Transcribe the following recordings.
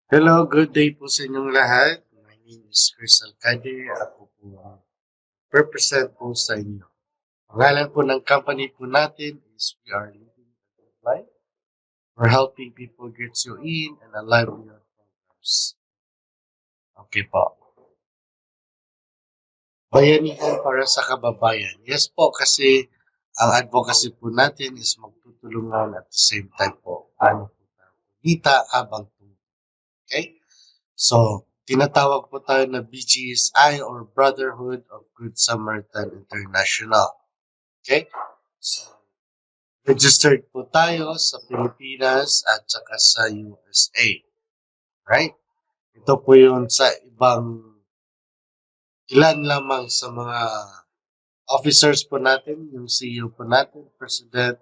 Hello, good day po sa inyong lahat. My name is Chris Alcade. Ako po ang represent po sa inyo. Pangalan po ng company po natin is We Are Living a Good Life. We're helping people get you in and alive in your programs. Okay po. Bayanihan para sa kababayan. Yes po, kasi ang advocacy po natin is magtutulungan at the same time po. Ano po tayo? Kita habang tumulong. Okay? So, tinatawag po tayo na BGSI or Brotherhood of Good Samaritan International. Okay? So, registered po tayo sa Pilipinas at saka sa USA. Right? Ito po yun sa ibang ilan lamang sa mga officers po natin, yung CEO po natin, President,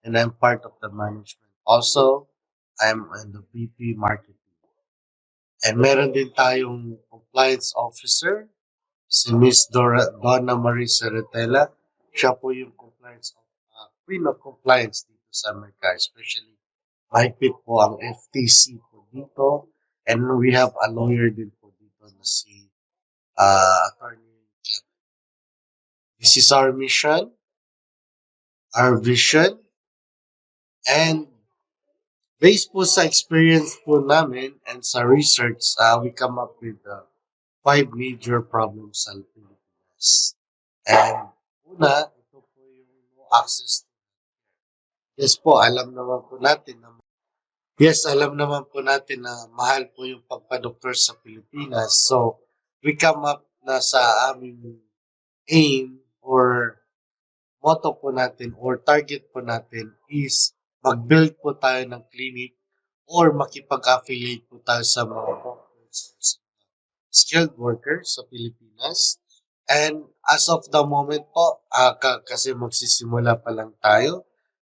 and I'm part of the management. Also, I'm in the VP Marketing. And meron din tayong compliance officer, si Miss Donna Marie Serretela. Siya po yung Queen of Compliance dito sa Amerika, especially mahigpit po ang FTC po dito. And we have a lawyer din po dito na si Attorney Kevin. This is our mission, our vision, and based po sa experience po namin and sa research, we come up with 5 major problems sa Pilipinas. And una, ito po yung no access. Yes po, alam naman po natin na mahal po yung pagpa-doktor sa Pilipinas. So, we come up na sa aming aim or motto po natin or target po natin is mag-build po tayo ng clinic or makipag-affiliate po tayo sa mga doctors, skilled workers sa Pilipinas. And as of the moment po, kasi magsisimula pa lang tayo,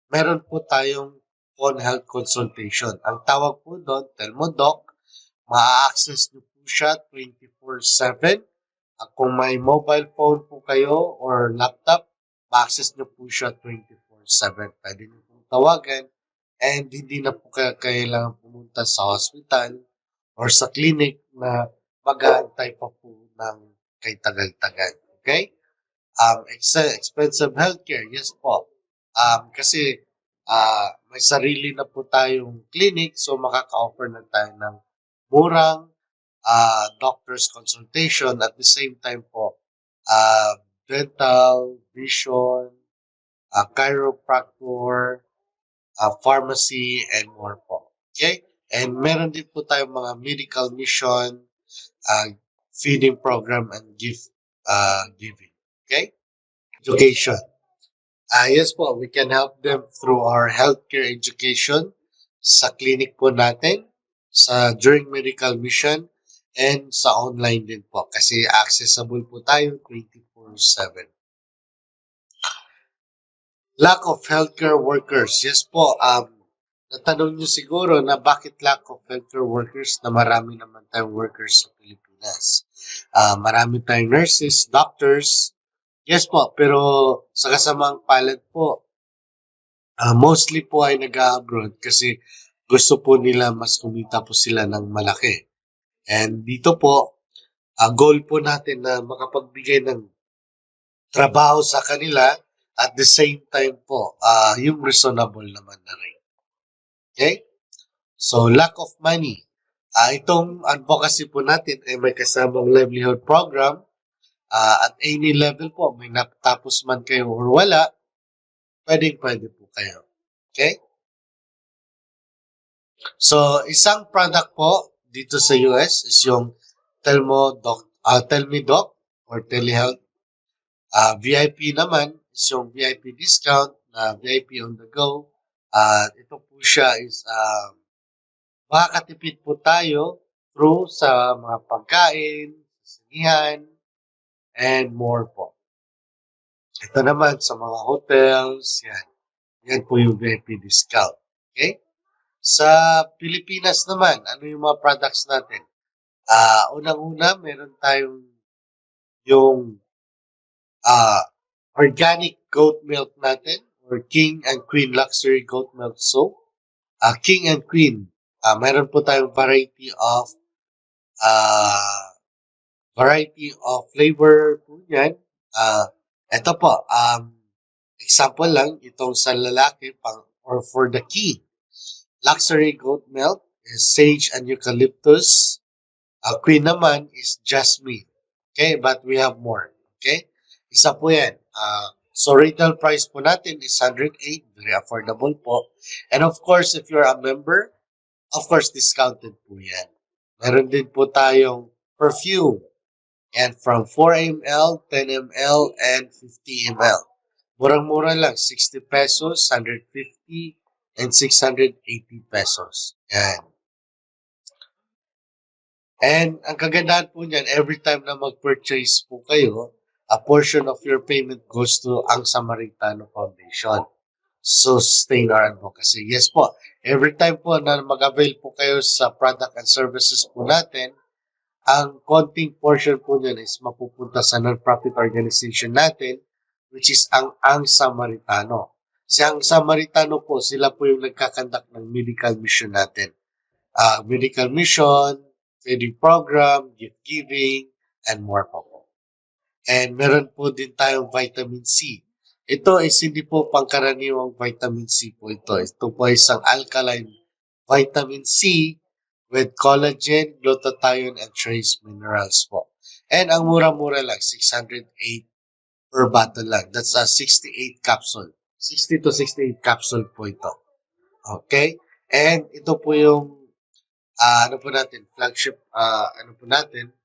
meron po tayong phone health consultation. Ang tawag po doon, Telmodoc, ma-access nyo po siya 24/7. Kung may mobile phone po kayo or laptop, ma-access nyo po siya 24/7. Pwede nyo pong tawagan and hindi na po kailangan pumunta sa hospital or sa clinic na mag-aantay pa po ng kay tagal-tagal. Okay? Expensive healthcare, yes po. Kasi may sarili na po tayong clinic, so makaka-offer na tayo ng murang doctor's consultation at the same time po dental, vision, chiropractor, pharmacy, and more po. Okay? And meron din po tayong mga medical mission, uh, feeding program, and gift giving. Okay? Education. Yes po, we can help them through our healthcare education sa clinic po natin, during medical mission, and sa online din po kasi accessible po tayo 24/7. Lack of healthcare workers. Yes po, natanong nyo siguro na bakit lack of healthcare workers na marami naman tayong workers sa Pilipinas. Marami tayong nurses, doctors. Yes po, pero sa kasamang palad po, mostly po ay nag-abroad kasi gusto po nila mas kumita po sila ng malaki. And dito po, ang goal po natin na makapagbigay ng trabaho sa kanila at the same time po, yung reasonable naman na rin. Okay? So, lack of money. Itong advocacy po natin ay may kasamang livelihood program. At any level po, may natapos man kayo or wala, pwede po kayo. Okay? So, isang product po dito sa US is yung Tell Me Doc or Telehealth. VIP naman is yung VIP discount na VIP on the go. Ito po siya is makakatipid po tayo through sa mga pagkain, sinihan, and more po. Ito naman sa mga hotels, yan. Yan po yung VIP discount. Okay? Sa Pilipinas naman, ano yung mga products natin? Unang-una, meron tayong yung organic goat milk natin or King and Queen Luxury Goat Milk Soap. King and Queen, meron po tayong variety of flavor po yan. Ito po, example lang, itong sa lalaki or for the key. Luxury goat milk is sage and eucalyptus. Queen naman is jasmine. Okay, but we have more. Okay, isa po yan. So retail price po natin is 108, very affordable po. And of course, if you're a member, of course, discounted po yan. Meron din po tayong perfume. And from 4 ml, 10 ml, and 50 ml. Murang-mura lang, 60 pesos, 150, and 680 pesos. Yan. And ang kagandahan po niyan, every time na mag-purchase po kayo, a portion of your payment goes to ang Samaritano Foundation. Sustain our advocacy. Yes po, every time po na mag-avail po kayo sa product and services po natin, ang konting portion po niyan is mapupunta sa non-profit organization natin, which is ang Samaritano. Si ang Samaritano po, sila po yung nagkakandak ng medical mission natin. Medical mission, feeding program, gift giving, and more pa po. And meron po din tayong vitamin C. Ito is hindi po pangkaraniwang vitamin C po ito. Ito po ay isang alkaline vitamin C with collagen, glutathione, and trace minerals po. And ang mura-mura lang, 608 per bottle lang. That's a 68 capsule. 60 to 68 capsule po ito. Okay? And ito po yung flagship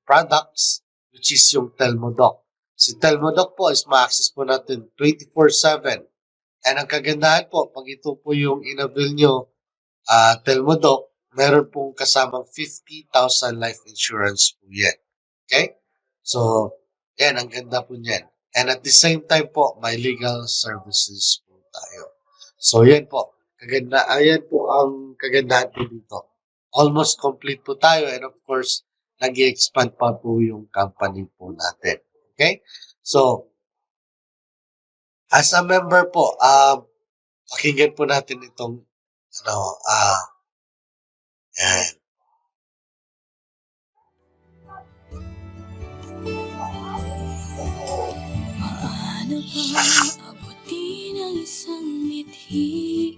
products, which is yung Telmodoc. Si Telmodoc po is ma-access po natin 24/7. And ang kagandahan po, pag ito po yung inabil nyo, Telmodoc, meron pong kasamang 50,000 life insurance po yan. Okay? So, yan, ang ganda po niyan. And at the same time po, may legal services po tayo. So, yan po. Ayan po ang kagandahan po dito. Almost complete po tayo, and of course, nag-expand pa po yung company po natin. Okay? So, as a member po, pakinggan po natin itong yan. Paano ba abutin ang isang mithi?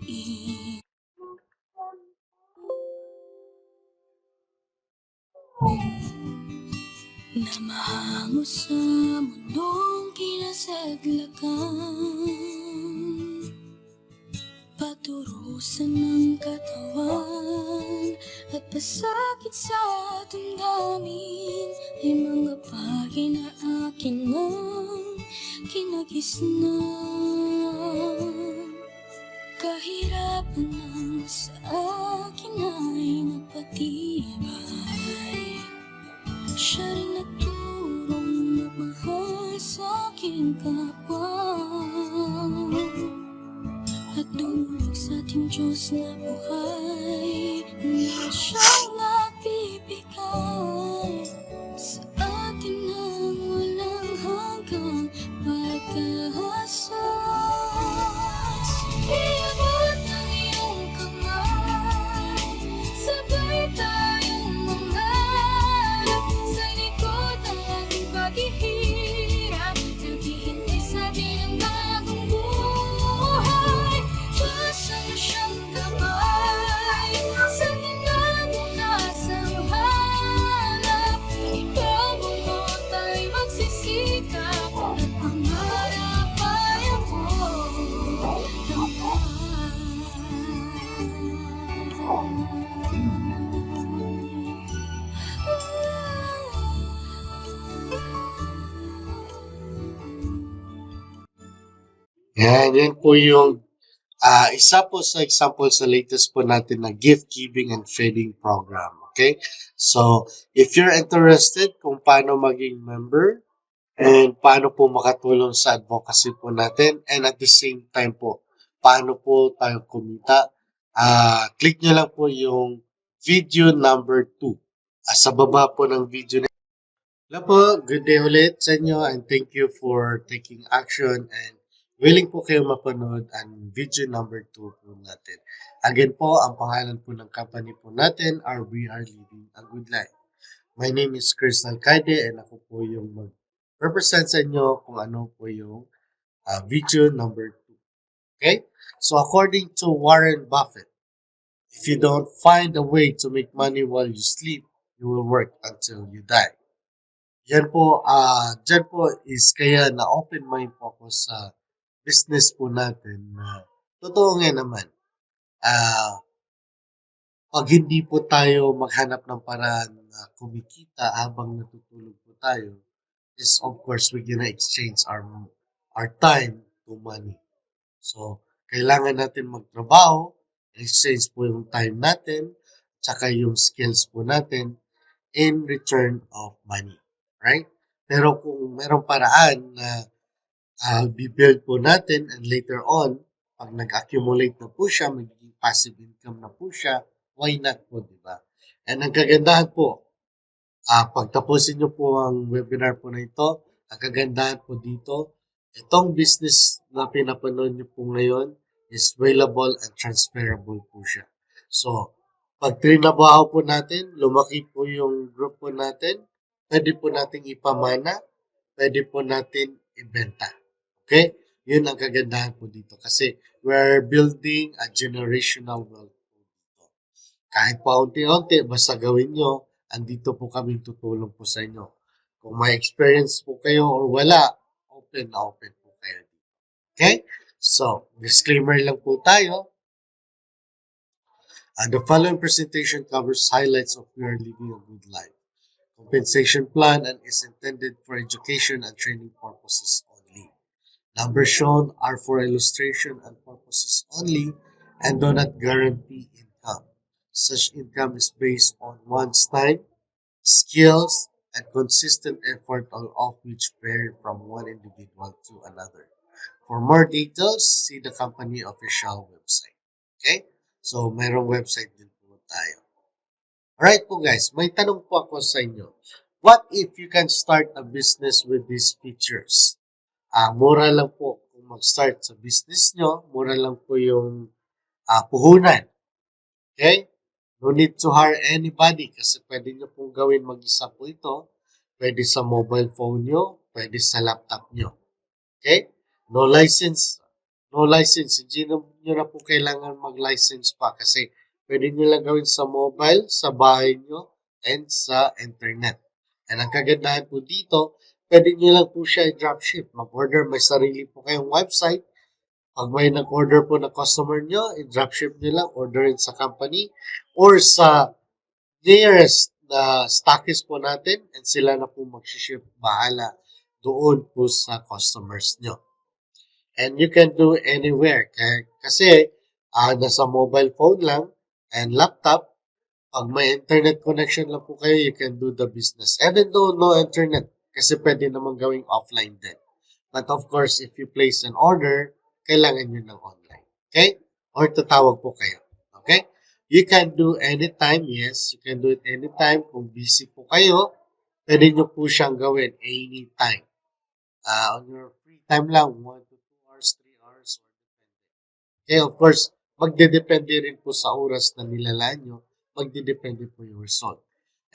Na mahango sa mundong kinasaglakan, paturusan ng katawan at pasakit sa damdamin ay mga bagay na akin ang kinagisnan. Kahirapan ng sa akin ay nagpatibay, siya rin nagturong magmahal sa aking kapwa at dumulog sa ating Diyos na buhay na siyang nagbibigay sa atin ng walang hanggang pag-asa. Iabot ng iyong kamay, sabay tayong mangarap sa likod ng ating paghihirap, naghihintay sa atin ang bagong buhay. Diyos ang siyang gabay sa kinabukasan hanap. Ikaw bumuot ay magsisikap at pangarap ay ako ng Yan po yung isa po sa example sa latest po natin na gift giving and feeding program. Okay? So, if you're interested kung paano maging member and paano po makatulong sa advocacy po natin, and at the same time po, paano po tayo kumita, click nyo lang po yung video number 2. Sa baba po ng video na. Hello po, good day ulit sa inyo, and thank you for taking action and willing po kayo mapanood ang video number 2 po natin. Again po, ang pangalan po ng company po natin are We Are Living a Good Life. My name is Chris Alcaide and ako po yung mag-represent sa inyo kung ano po yung video number 2. Okay? So according to Warren Buffett, if you don't find a way to make money while you sleep, you will work until you die. Dyan po is kaya na open mind po ako sa business po natin na totoo nga naman, pag hindi po tayo maghanap ng paraan na kumikita habang natutulog po tayo, is of course we're gonna exchange our time to money. So, kailangan natin magtrabaho, exchange po yung time natin, tsaka yung skills po natin in return of money. Right? Pero kung merong paraan na bibuild po natin and later on, pag nag-accumulate na po siya, magiging passive income na po siya, why not po, di ba? And ang kagandahan po, pagtapusin nyo po ang webinar po na ito, ang kagandahan po dito, itong business na pinapanood nyo po ngayon is available and transferable po siya. So, pag trinabaho po natin, lumaki po yung group po natin, pwede po natin ipamana, pwede po natin ibenta. Okay? Yun ang kagandahan po dito kasi we're building a generational wealth po dito. Kahit paunti-unti, basta gawin nyo, andito po kami tutulong po sa inyo. Kung may experience po kayo or wala, open na open po kayo dito. Okay? So, disclaimer lang po tayo. The following presentation covers highlights of We Are Living a Good Life. Compensation plan and is intended for education and training purposes only. Numbers shown are for illustration and purposes only and do not guarantee income. Such income is based on one's time, skills, and consistent effort, all of which vary from one individual to another. For more details, see the company official website. Okay? So, mayroong website din po tayo. Alright po guys, may tanong po ako sa inyo. What if you can start a business with these features? Mura lang po kung mag-start sa business nyo. Mura lang po yung puhunan. Okay? No need to hire anybody kasi pwede nyo pong gawin mag-isa po ito. Pwede sa mobile phone nyo, pwede sa laptop nyo. Okay? No license. Hindi nyo na po kailangan mag-license pa kasi pwede nyo lang gawin sa mobile, sa bahay nyo, and sa internet. And ang kagandahan po dito, pwede nyo lang po siya i-dropship. Mag-order, may sarili po kayong website. Pag may nag-order po na customer nyo, i-dropship nyo lang, orderin sa company or sa nearest na stockist po natin and sila na po mag-ship bahala doon po sa customers nyo. And you can do anywhere. Kasi nasa mobile phone lang and laptop, pag may internet connection lang po kayo, you can do the business. Even though no internet, kasi pwede naman gawing offline din. But of course, if you place an order, kailangan nyo ng online. Okay? Or tatawag po kayo. Okay? You can do anytime. Yes, you can do it anytime. Kung busy po kayo, pwede nyo po siyang gawin anytime. On your free time lang, 1 to 2 hours, 3 hours, or depende. Okay, of course, magdedepende rin po sa oras na nilalaan nyo, magdedepende po yung result.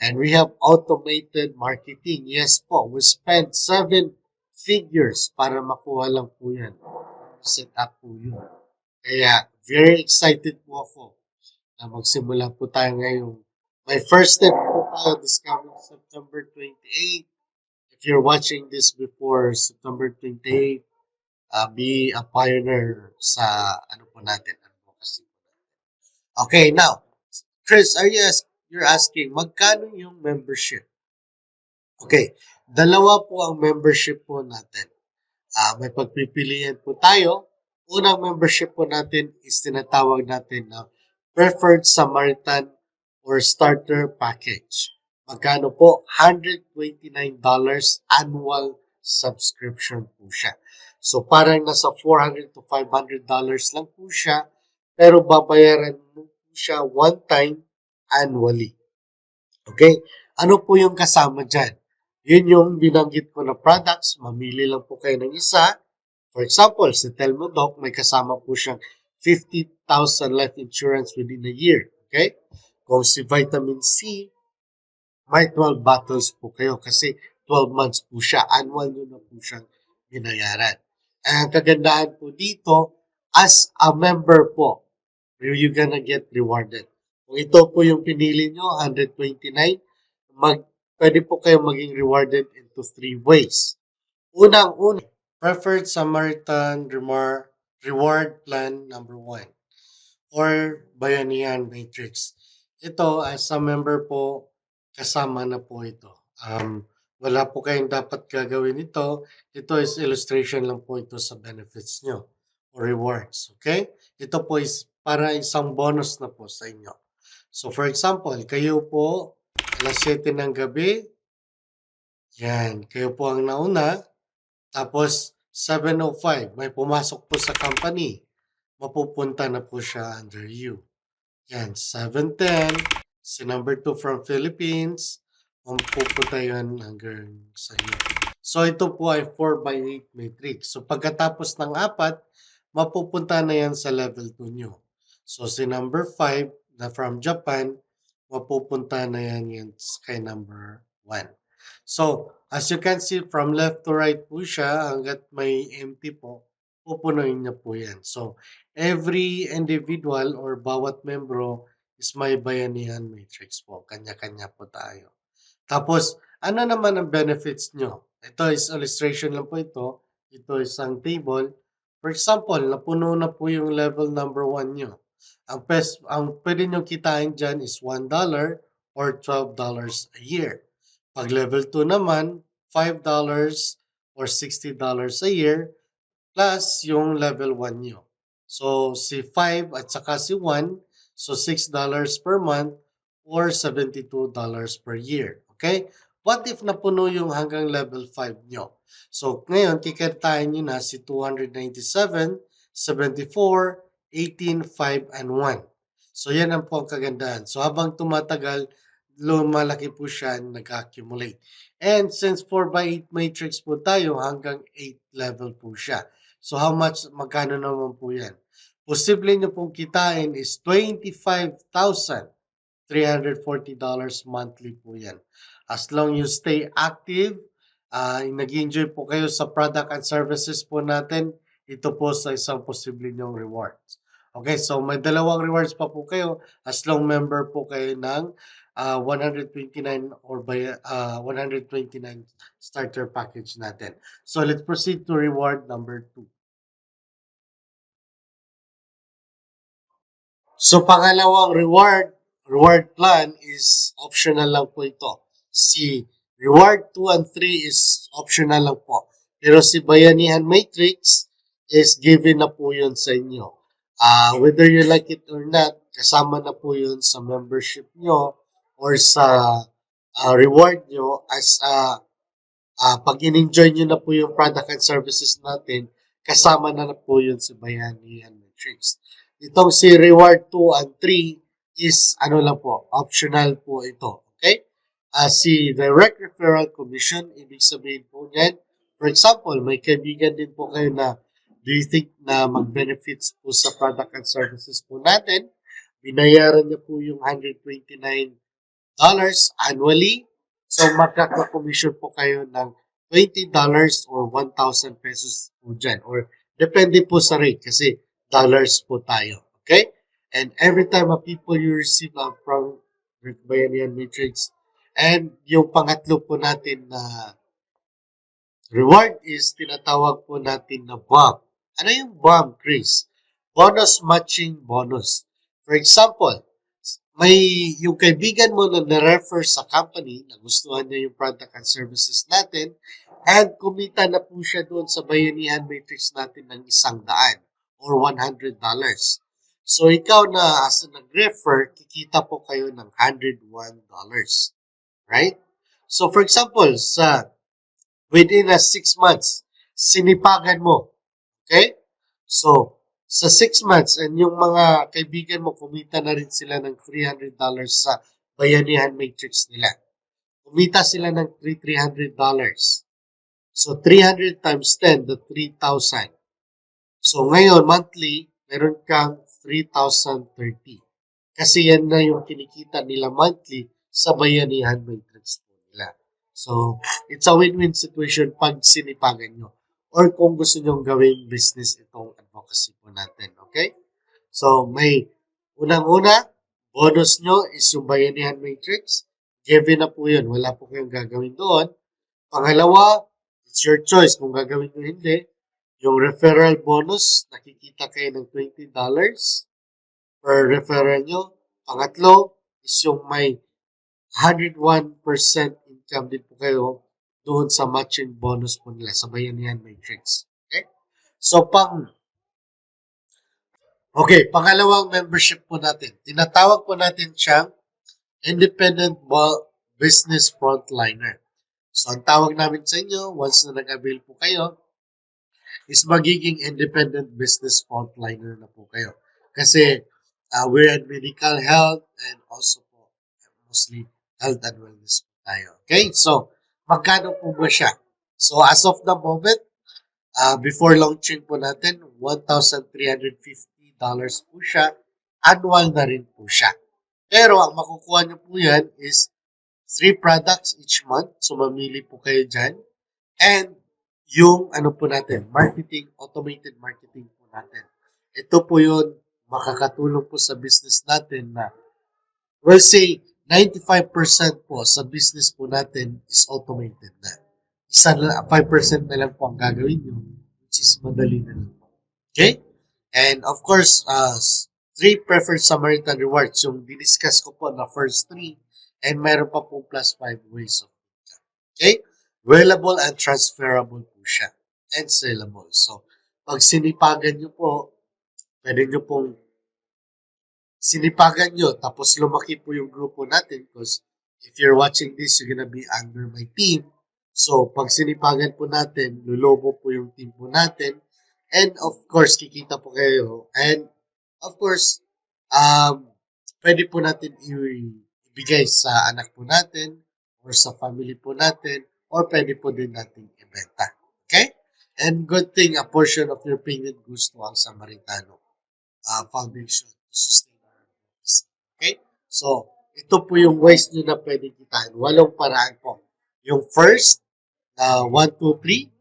And we have automated marketing. Yes po, we spent 7 figures para makuha lang po yan. Set up po yun. Kaya, very excited po ako na magsimula po tayo ngayon. My first step po tayo this coming September 28. If you're watching this before September 28, be a pioneer sa ano po natin, advocacy po natin. Okay, now, Chris, you're asking, magkano yung membership? Okay, dalawa po ang membership po natin. May pagpipilian po tayo. Unang membership po natin is tinatawag natin na Preferred Samaritan or Starter Package. Magkano po? $129 annual subscription po siya. So parang nasa $400 to $500 lang po siya, pero babayaran mo po siya one time annually. Okay? Ano po yung kasama dyan? Yun yung binanggit ko na products. Mamili lang po kayo ng isa. For example, si Telmo Doc, may kasama po siyang 50,000 life insurance within a year. Okay? Kung si Vitamin C, may 12 bottles po kayo kasi 12 months po siya. Annual nyo na po siyang binayaran. Ang kagandahan po dito, as a member po, you're gonna get rewarded. Kung ito po yung pinili nyo, 129, pwede po kayo maging rewarded into 3 ways. Unang-una, Preferred Samaritan Reward Plan number 1 or Bayanihan Matrix. Ito, as a member po, kasama na po ito. Wala po kayong dapat gagawin ito. Ito is illustration lang po ito sa benefits nyo or rewards. Okay? Ito po is para isang bonus na po sa inyo. So for example, kayo po, alas 7 ng gabi, yan, kayo po ang nauna, tapos 7:05, may pumasok po sa company, mapupunta na po siya under you. Yan, 7:10, si number 2 from Philippines, mapupunta yun hanggang sa iyo. So ito po ay 4x8 matrix. So pagkatapos ng 4, mapupunta na yan sa level 2 nyo. So si number 5 na from Japan, mapupunta na yan kay number 1. So, as you can see, from left to right po siya, hanggat may empty po, pupunuin niya po yan. So, every individual or bawat membro is may bayanihan matrix po. Kanya-kanya po tayo. Tapos, ano naman ang benefits nyo? Ito is illustration lang po ito. Ito is ang table. For example, napuno na po yung level number 1 nyo. Ang pwede nyo kitain dyan is $1 or $12 a year. Pag level 2 naman, $5 or $60 a year plus yung level 1 nyo. So, si 5 at saka si 1, so $6 per month or $72 per year. Okay? What if napuno yung hanggang level 5 nyo? So, ngayon, kikitain nyo na si 297, 74, 18, 5, and 1. So, yan ang po ang kagandahan. So, habang tumatagal, lumalaki po siya, nag-accumulate. And since 4x8 matrix po tayo, hanggang 8 level po siya. So how much, magkano naman po yan? Posible nyo pong kitain is $25,340 monthly po yan. As long you stay active, nag-enjoy po kayo sa product and services po natin, ito po sa isang posible nyong rewards. Okay, so may dalawang rewards pa po kayo as long member po kayo ng 129 or by 129 starter package natin. So let's proceed to reward number 2. So pangalawang reward plan is optional lang po ito. Si reward 2 and 3 is optional lang po. Pero si Bayanihan Matrix is given na po yun sa inyo. Whether you like it or not, kasama na po yun sa membership nyo or sa reward nyo as pag in-enjoy nyo na po yung product and services natin, kasama na po yun si Bayanihan Matrix. Itong si reward 2 and 3 is ano lang po, optional po ito. Okay? Si direct referral commission, ibig sabihin po niyan, for example, may kaibigan din po kayo na do you think na mag-benefits po sa product and services po natin, binayaran niya po yung $129 annually, so magkaka-commission po kayo ng $20 or 1,000 pesos po dyan. Or depende po sa rate kasi dollars po tayo. Okay? And every time people you receive from Bayanihan Matrix, and yung pangatlo po natin na reward is tinatawag po natin na BOM. Ano yung BOM, Chris? Bonus matching bonus. For example, may yung kaibigan mo na na-refer sa company, nagustuhan niya yung product and services natin, and kumita na po siya doon sa Bayanihan Matrix natin ng $100 or $100. So, ikaw na as nag-refer, kikita po kayo ng $101. Right? So, for example, within 6 months, sinipagan mo. Okay? So, sa 6 months, and yung mga kaibigan mo, kumita na rin sila ng $300 sa Bayanihan Matrix nila. Kumita sila ng $300. So, 300 times 10, the 3,000. So, ngayon, monthly, meron kang 3,030. Kasi yan na yung kinikita nila monthly sa bayanihan matrix po nila. So, it's a win-win situation pag sinipagan nyo. Or kung gusto nyo gawing business itong advocacy po natin. Okay? So, may unang-una, bonus nyo is yung bayanihan matrix. Given na po yun. Wala po kayong gagawin doon. Pangalawa, it's your choice kung gagawin nyo hindi. Yung referral bonus, nakikita kayo ng $20 per referral nyo. Pangatlo is yung may 101% income din po kayo doon sa matching bonus po nila sa Bayanihan Matrix. Okay? So, pangalawang membership po natin. Tinatawag po natin siyang Independent Business Frontliner. So, ang tawag namin sa inyo, once na nag-avail po kayo, is magiging independent business frontliner na po kayo. Kasi we're in medical health and also po mostly health and wellness po tayo. Okay? So, magkano po ba siya? So, as of the moment, before launching po natin, $1,350 po siya. Annual na rin po siya. Pero, ang makukuha nyo po yan is 3 products each month. So, mamili po kayo dyan. And, yung po natin, automated marketing po natin. Ito po yun, makakatulong po sa business natin na, we'll say, 95% po sa business po natin is automated na. 5% na lang po ang gagawin nyo, which is madali na lang po. Okay? And of course, 3 preferred Samaritan rewards, yung diniscuss ko po na first 3, and meron pa po plus 5 ways of income. Okay? Valuable and transferable po siya. And sellable. So, pag sinipagan nyo po, pwede nyo pong sinipagan nyo, tapos lumaki po yung grupo natin because if you're watching this, you're gonna be under my team. So, pag sinipagan po natin, lulobo po yung team po natin. And of course, kikita po kayo. And of course, pwede po natin ibigay sa anak po natin or sa family po natin or pwede po din natin ibenta. Okay? And good thing, a portion of your payment goes to ang Samaritano Foundation to sustain our business. Okay? So, ito po yung ways nyo na pwede kitain. 8 paraan po. Yung first, 1, 2, 3.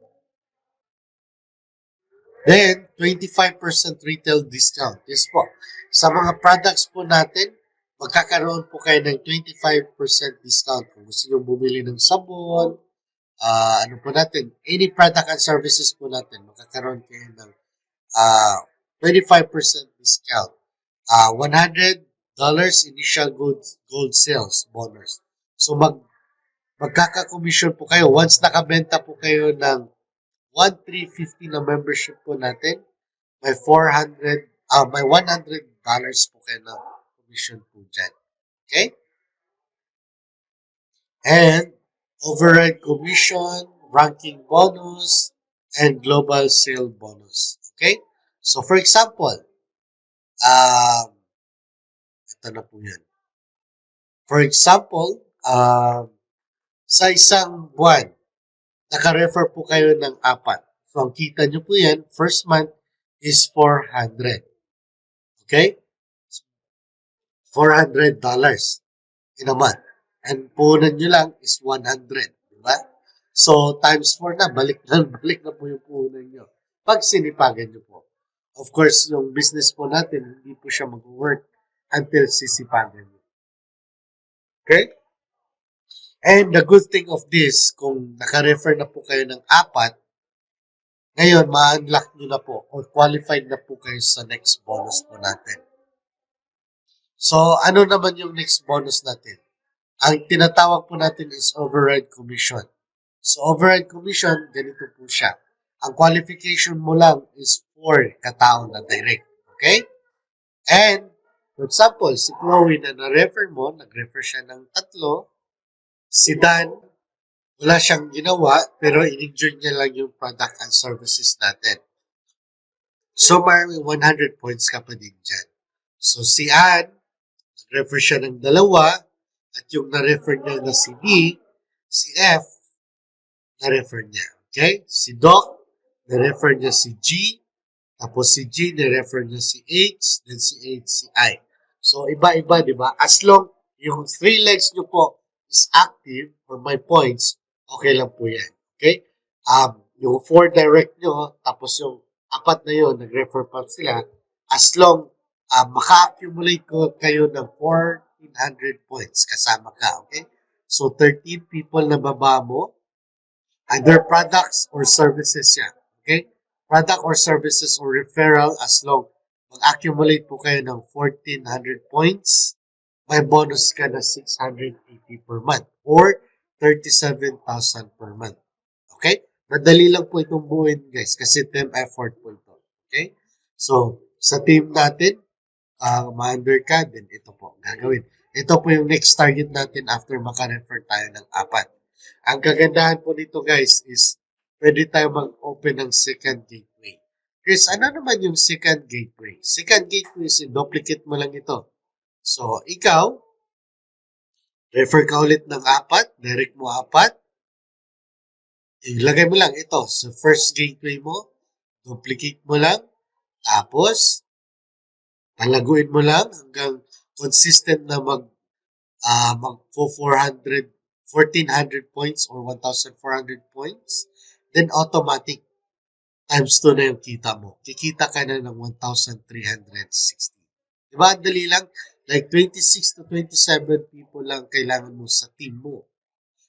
Then, 25% retail discount. Yes po. Sa mga products po natin, magkakaroon po kayo ng 25% discount. Kung gusto nyo bumili ng sabon, any product and services po natin, magkakaroon kayo ng 25% discount. $100 initial gold sales bonus. So, magkaka-commission po kayo. Once nakabenta po kayo ng 1,350 na membership po natin, may may $100 po kayo na commission po dyan. Okay? And override commission, ranking bonus, and global sale bonus. Okay? So, for example, ito na po yun. For example, sa isang buwan, naka-refer po kayo ng 4. So, ang kita nyo po yan, first month is $400. Okay? $400 in a month. And puhunan nyo lang is 100. Diba? So, times 4 na, balik na po yung puhunan nyo. Pag sinipagan nyo po. Of course, yung business po natin, hindi po siya mag-work until sisipagan nyo. Okay? And the good thing of this, kung naka-refer na po kayo ng 4, ngayon, ma-unlock nyo na po or qualified na po kayo sa next bonus po natin. So, ano naman yung next bonus natin? Ang tinatawag po natin is override commission. So, override commission, ganito po siya. Ang qualification mo lang is 4 katao na direct. Okay? And, for example, si Chloe na na-refer mo, nag-refer siya ng 3, si Dan, wala siyang ginawa, pero in-enjoy niya lang yung product and services natin. So, may 100 points ka pa din dyan. So, si Ann, nag-refer siya ng 2, at yung na-refer niya na si D, si F, na-refer niya. Okay? Si Doc, na-refer niya si G, Tapos si G, ni-refer niya si H, then si H, si I. So, iba-iba, di ba? As long yung 3 legs nyo po is active or may points, okay lang po yan. Okay? Yung 4 direct nyo, tapos yung 4 na yun, nag-refer pa sila, as long maka-accumulate ko kayo ng 1,400 points kasama ka. Okay? So, 13 people na baba mo, either products or services yan. Okay? Product or services or referral as long mag-accumulate po kayo ng 1,400 points, may bonus ka na 680 per month or 37,000 per month. Okay? Madali lang po itong buuin guys kasi team effort po ito. Okay? So, sa team natin, ma-under ka, then ito po gagawin. Ito po yung next target natin after maka-refer tayo ng 4. Ang kagandahan po dito guys is pwede tayo mag-open ng second gateway. Chris, ano naman yung second gateway? Second gateway is duplicate mo lang ito. So, ikaw, refer ka ulit ng 4, direct mo 4, ilagay mo lang ito sa first gateway mo, duplicate mo lang, tapos, palaguin mo lang hanggang consistent na mag 1,400 points or 1,400 points, then automatic times 2 na yung kita mo. Kikita ka na ng 1,360. Diba? Ang dali lang. Like 26 to 27 people lang kailangan mo sa team mo.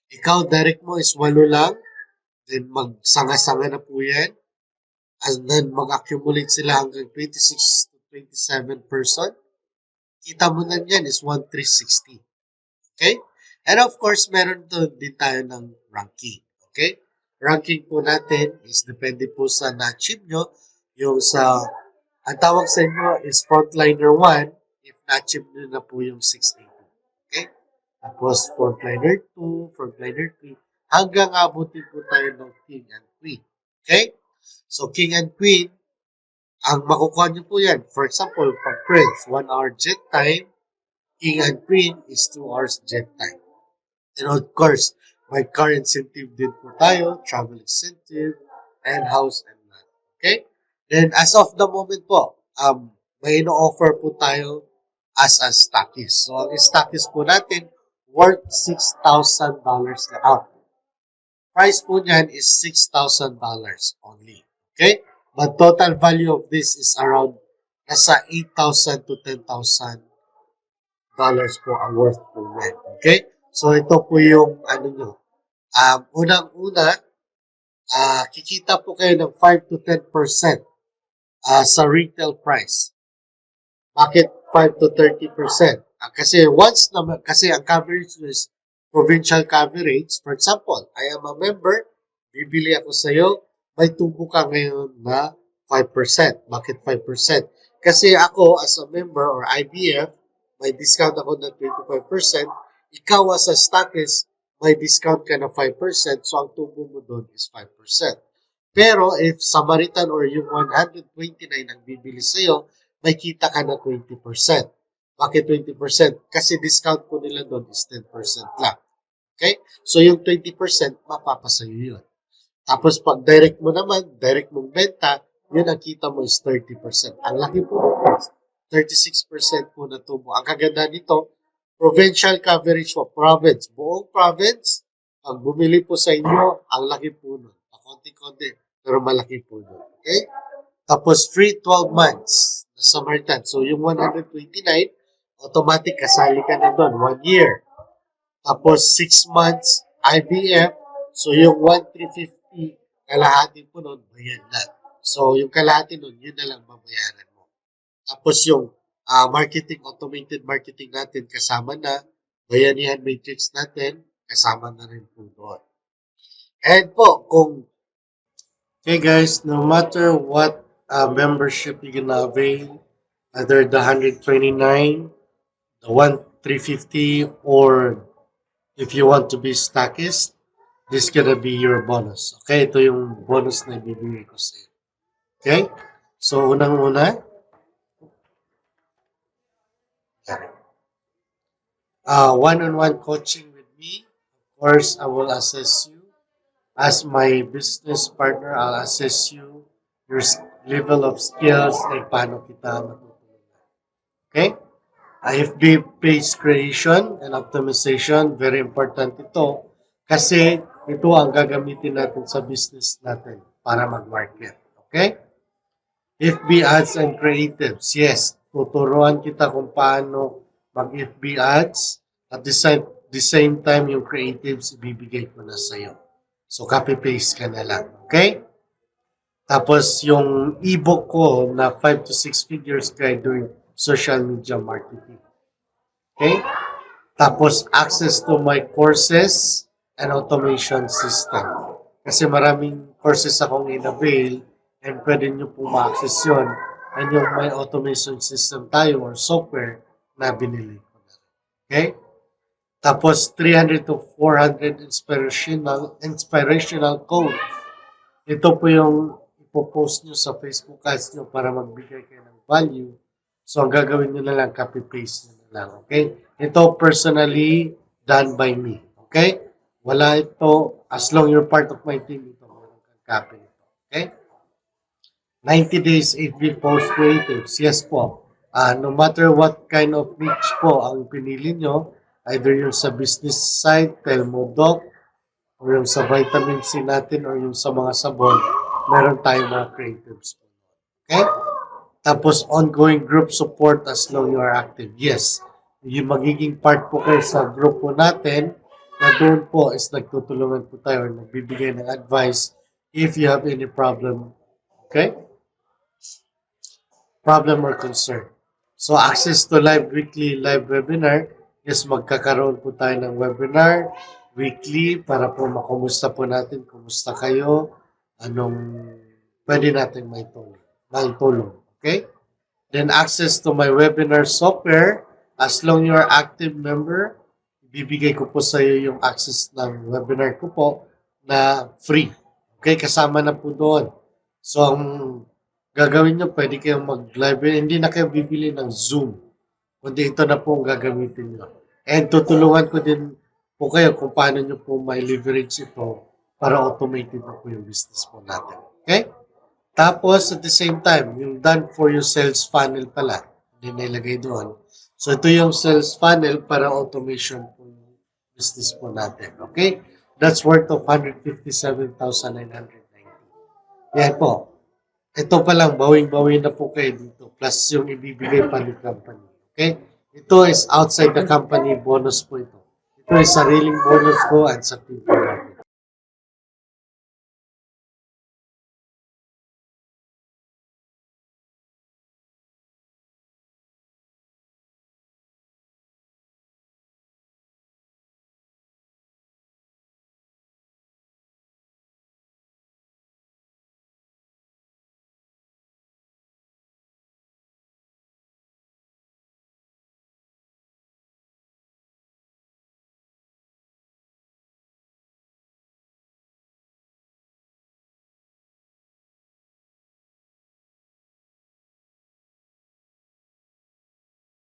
Ikaw, direct mo is 8 lang. Then magsanga-sanga na po yan. And then mag-accumulate sila hanggang 26 to 27 person. Kita mo na yan is 1,360. Okay? And of course, meron din tayo ng ranking. Okay? Ranking po natin is depende po sa na-achieve nyo. Yung sa, ang tawag sa inyo is frontliner 1 if na-achieve nyo na po yung 680. Okay? Tapos frontliner 2, frontliner 3, hanggang abutin po tayo ng king and queen. Okay? So, king and queen, ang makukuha nyo po yan. For example, pag friends, 1 hour jet time, king and queen is 2 hours jet time. And of course, may car incentive din po tayo, travel incentive, and house and land. Okay? Then, as of the moment po, may ino-offer po tayo as a stockist. So, ang stockist po natin, worth $6,000 na out. Price po niyan is $6,000 only. Okay? But total value of this is around nasa 8,000 to 10,000 dollars po ang worth po yan. Okay? So, ito po yung ano nyo. Unang-una, kikita po kayo ng 5 to 10% sa retail price. Bakit 5 to 30%? Kasi kasi ang coverage is provincial coverage. For example, I am a member, bibili ako sa iyo, may tubo ka ngayon na 5%. Bakit 5%? Kasi ako as a member or IBF, may discount ako ng 25%. Ikaw as a stockist, may discount ka na 5%. So, ang tubo mo doon is 5%. Pero if Samaritan or yung 129 ang bibili sa'yo, may kita ka na 20%. Bakit 20%? Kasi discount po nila doon is 10% lang. Okay? So, yung 20%, mapapasayo yun. Tapos, pag direct mo naman, direct mong benta, yun ang kita mo is 30%. Ang laki po, 36% po na tubo. Ang kaganda nito, provincial coverage po, province. Buong province, pag bumili po sa inyo, ang laki po nun. Konti-konti, pero malaki po nun. Okay? Tapos, free 12 months na Samaritan. So, yung 129, automatic kasali ka na doon, 1 year. Tapos, 6 months IBF. So, yung 1,350, kalahati po nun, bayan na. So, yung kalahati nun, yun na lang babayaran mo. Tapos, yung marketing, automated marketing natin, kasama na. Bayanihan matrix natin, kasama na rin po doon. And po, okay guys, no matter what membership you're gonna avail, either the 129, the 1,350, or if you want to be stockist, this gonna be your bonus. Okay, ito yung bonus na ibibigay ko sa iyo. Okay? So, unang-una, one-on-one coaching with me. Of course, I will assess you. As my business partner, I'll assess you, your level of skills, ay paano kita matutulungan. Okay? FB page creation and optimization, very important ito kasi ito ang gagamitin natin sa business natin para mag-market. Okay? FB ads and creatives. Yes, tuturuan kita kung paano mag-FB ads at the same time yung creatives ibibigay ko na sa'yo. So, copy-paste ka na lang. Okay? Tapos, yung ebook ko na 5 to 6 figures guide doing social media marketing. Okay? Tapos, access to my courses and automation system. Kasi maraming courses akong in-avail and pwede nyo po ma-access yun. And yung may automation system tayo or software na binili ko na. Okay? Tapos, 300 to 400 inspirational quotes. Ito po yung ipopost nyo sa Facebook ads nyo para magbigay kayo ng value. So, ang gagawin nyo na lang, copy-paste nyo na lang. Okay? Ito personally done by me. Okay? Wala ito, as long you're part of my team, ito, meron kang copy nito. Okay? 90 days FB post creatives. Yes po. No matter what kind of niche po ang pinili nyo, either yung sa business side, Telmodoc, or yung sa vitamin C natin, or yung sa mga sabon, meron tayong mga creatives po. Okay? Tapos, ongoing group support as long you are active. Yes. Yung magiging part po kayo sa group po natin, na doon po is nagtutulungan po tayo or nagbibigay ng advice if you have any problem. Okay? Problem or concern. So, access to weekly live webinar is magkakaroon po tayo ng webinar weekly para po makumusta po natin, kumusta kayo, anong pwede natin may tulong. Okay? Then, access to my webinar software. As long you are active member, bibigay ko po sa iyo yung access ng webinar ko po na free. Okay? Kasama na po doon. So, ang gagawin nyo, pwede kayong mag-live. Hindi na kayo bibili ng Zoom. Kundi ito na po ang gagamitin nyo. And tutulungan ko din po kayo kung paano nyo po may leverage ito para automated na po yung business po natin. Okay? Tapos, at the same time, yung done for you sales funnel pala, hindi nilagay doon. So, ito yung sales funnel para automation po yung business po natin. Okay? That's worth of 157,990. Yan po. Ito pa lang, bawing-bawi na po kayo dito. Plus yung ibibigay pa ng company. Okay? Ito is outside the company bonus po ito. Ito is sariling bonus ko at sa team po.